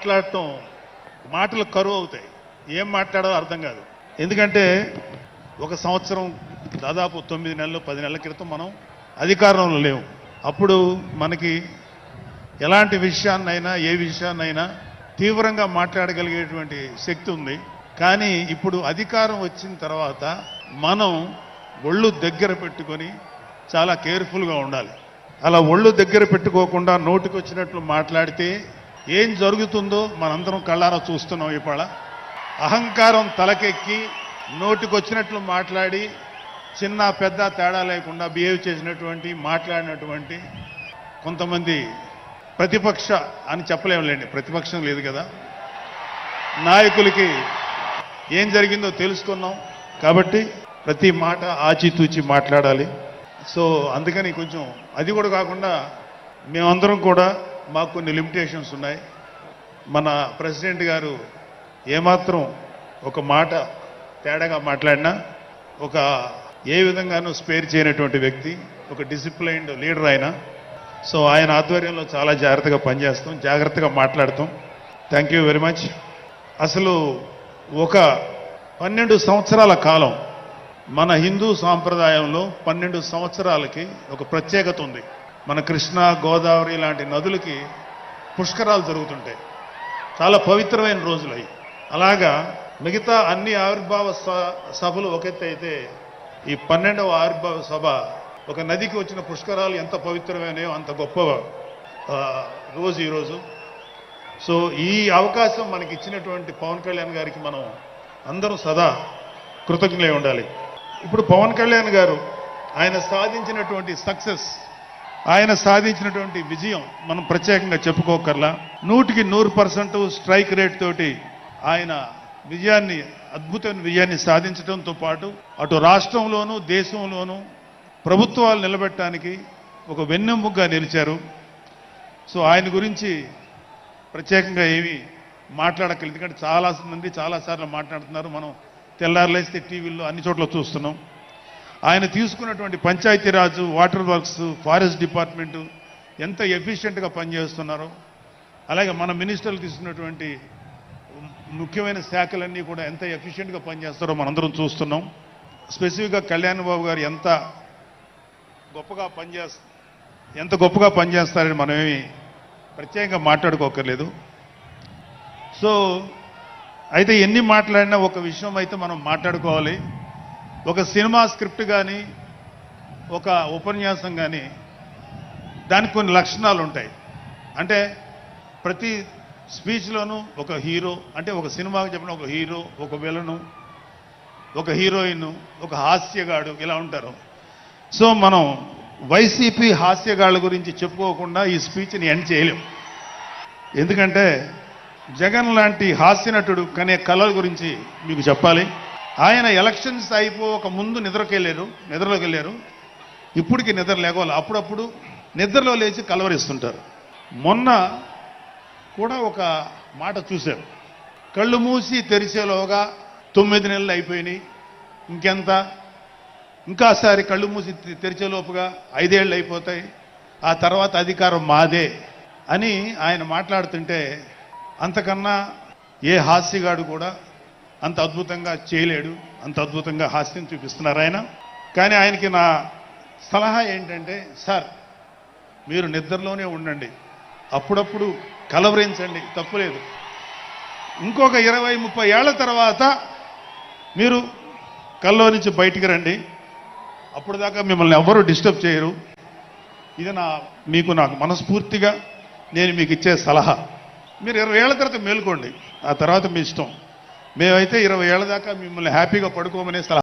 మాట్లాడటం మాటలు కరువు అవుతాయి. ఏం మాట్లాడాలో అర్థం కాదు. ఎందుకంటే ఒక సంవత్సరం దాదాపు 9 నెలలు 10 నెలల క్రితం మనం అధికారంలో లేవు. అప్పుడు మనకి ఎలాంటి విషయాన్నైనా ఏ విషయాన్నైనా తీవ్రంగా మాట్లాడగలిగేటువంటి శక్తి ఉంది. కానీ ఇప్పుడు అధికారం వచ్చిన తర్వాత మనం ఒళ్ళు దగ్గర పెట్టుకొని చాలా కేర్ఫుల్గా ఉండాలి. అలా ఒళ్ళు దగ్గర పెట్టుకోకుండా నోటికొచ్చినట్లు మాట్లాడితే ఏం జరుగుతుందో మనందరం కళ్ళారా చూస్తున్నాం. ఇవాళ అహంకారం తలకెక్కి నోటికొచ్చినట్లు మాట్లాడి చిన్న పెద్ద తేడా లేకుండా బిహేవ్ చేసినటువంటి మాట్లాడినటువంటి కొంతమంది ప్రతిపక్ష అని చెప్పలేములేండి, ప్రతిపక్షం లేదు కదా, నాయకులకి ఏం జరిగిందో తెలుసుకున్నాం. కాబట్టి ప్రతి మాట ఆచితూచి మాట్లాడాలి. సో అందుకని కొంచెం అది కూడా కాకుండా మేమందరం కూడా మాకు కొన్ని లిమిటేషన్స్ ఉన్నాయి. మన ప్రెసిడెంట్ గారు ఏమాత్రం ఒక మాట తేడాగా మాట్లాడినా ఒక ఏ విధంగానూ స్పేర్ చేయనటువంటి వ్యక్తి, ఒక డిసిప్లైన్డ్ లీడర్ ఆయన. సో ఆయన ఆధ్వర్యంలో చాలా జాగ్రత్తగా పనిచేస్తాం, జాగ్రత్తగా మాట్లాడతాం. Thank you very much. అసలు ఒక 12 సంవత్సరాల కాలం మన హిందూ సాంప్రదాయంలో 12 సంవత్సరాలకి ఒక ప్రత్యేకత ఉంది. మన కృష్ణా గోదావరి లాంటి నదులకి పుష్కరాలు జరుగుతుంటాయి. చాలా పవిత్రమైన రోజులు అవి. అలాగా మిగతా అన్ని ఆవిర్భావ సభలు ఒక ఎత్తు అయితే ఈ 12వ ఆవిర్భావ సభ ఒక నదికి వచ్చిన పుష్కరాలు ఎంత పవిత్రమైనయో అంత గొప్ప రోజు ఈరోజు. సో ఈ అవకాశం మనకి ఇచ్చినటువంటి పవన్ కళ్యాణ్ గారికి మనం అందరం సదా కృతజ్ఞులై ఉండాలి. ఇప్పుడు పవన్ కళ్యాణ్ గారు ఆయన సాధించినటువంటి సక్సెస్, ఆయన సాధించినటువంటి విజయం మనం ప్రత్యేకంగా చెప్పుకోకర్లా. 100కి 100% స్ట్రైక్ రేట్ తోటి ఆయన విజయాన్ని, అద్భుతమైన విజయాన్ని సాధించడంతో పాటు అటు రాష్ట్రంలోనూ దేశంలోనూ ప్రభుత్వాలు నిలబెట్టడానికి ఒక వెన్నెముగ్గా నిలిచారు. సో ఆయన గురించి ప్రత్యేకంగా ఏమీ మాట్లాడక్కర్లేదు. ఎందుకంటే చాలామంది చాలాసార్లు మాట్లాడుతున్నారు. మనం తెల్లారులేస్తే టీవీల్లో అన్ని చోట్ల చూస్తున్నాం. ఆయన తీసుకున్నటువంటి Panchayati Raj, water works, forest department ఎంత ఎఫిషియెంట్గా పనిచేస్తున్నారో, అలాగే మన మినిస్టర్లు తీసుకున్నటువంటి ముఖ్యమైన శాఖలన్నీ కూడా ఎంత ఎఫిషియెంట్గా పనిచేస్తారో మనందరం చూస్తున్నాం. స్పెసిఫిక్గా కళ్యాణ్ బాబు గారు ఎంత గొప్పగా పనిచేస్తారని మనమేమి ప్రత్యేకంగా మాట్లాడుకోకర్లేదు. సో అయితే ఎన్ని మాట్లాడినా ఒక విషయం అయితే మనం మాట్లాడుకోవాలి. ఒక సినిమా స్క్రిప్ట్ కానీ ఒక ఉపన్యాసం కానీ దానికి కొన్ని లక్షణాలు ఉంటాయి. అంటే ప్రతి స్పీచ్లోనూ ఒక హీరో, అంటే ఒక సినిమాకి చెప్పిన ఒక హీరో, ఒక విలను, ఒక హీరోయిన్, ఒక హాస్యగాడు ఇలా ఉంటారు. సో మనం వైసీపీ హాస్యగాళ్ళ గురించి చెప్పుకోకుండా ఈ స్పీచ్ని ఎండ్ చేయలేం. ఎందుకంటే జగన్ లాంటి హాస్యనటుడు కనే కళల గురించి మీకు చెప్పాలి. ఆయన ఎలక్షన్స్ అయిపోక ముందు నిద్రలోకి వెళ్ళారు. ఇప్పటికి నిద్ర లేవాలి. అప్పుడప్పుడు నిద్రలో లేచి కలవరిస్తుంటారు. మొన్న కూడా ఒక మాట చూశారు. కళ్ళు మూసి తెరిచేలోగా 9 నెలలు అయిపోయినాయి, ఇంకెంత, ఇంకాసారి కళ్ళు మూసి తెరిచేలోపుగా 5 ఏళ్ళు అయిపోతాయి, ఆ తర్వాత అధికారం మాదే అని ఆయన మాట్లాడుతుంటే అంతకన్నా ఏ హాస్యగాడు కూడా అంత అద్భుతంగా చేయలేడు. అంత అద్భుతంగా హాస్యం చూపిస్తున్నారు ఆయన. కానీ ఆయనకి నా సలహా ఏంటంటే, సార్ మీరు నిద్రలోనే ఉండండి, అప్పుడప్పుడు కలవరించండి, తప్పులేదు. ఇంకొక 20-30 ఏళ్ల తర్వాత మీరు కల్లో నుంచి బయటికి రండి, అప్పుడు దాకా మిమ్మల్ని ఎవ్వరూ డిస్టర్బ్ చేయరు. ఇది నాకు మనస్ఫూర్తిగా నేను మీకు ఇచ్చే సలహా. మీరు 20 ఏళ్ల తర్వాత మేలుకోండి, ఆ తర్వాత మీ ఇష్టం. మేమైతే 20 ఏళ్ల దాకా మిమ్మల్ని హ్యాపీగా పడుకోమనే సలహా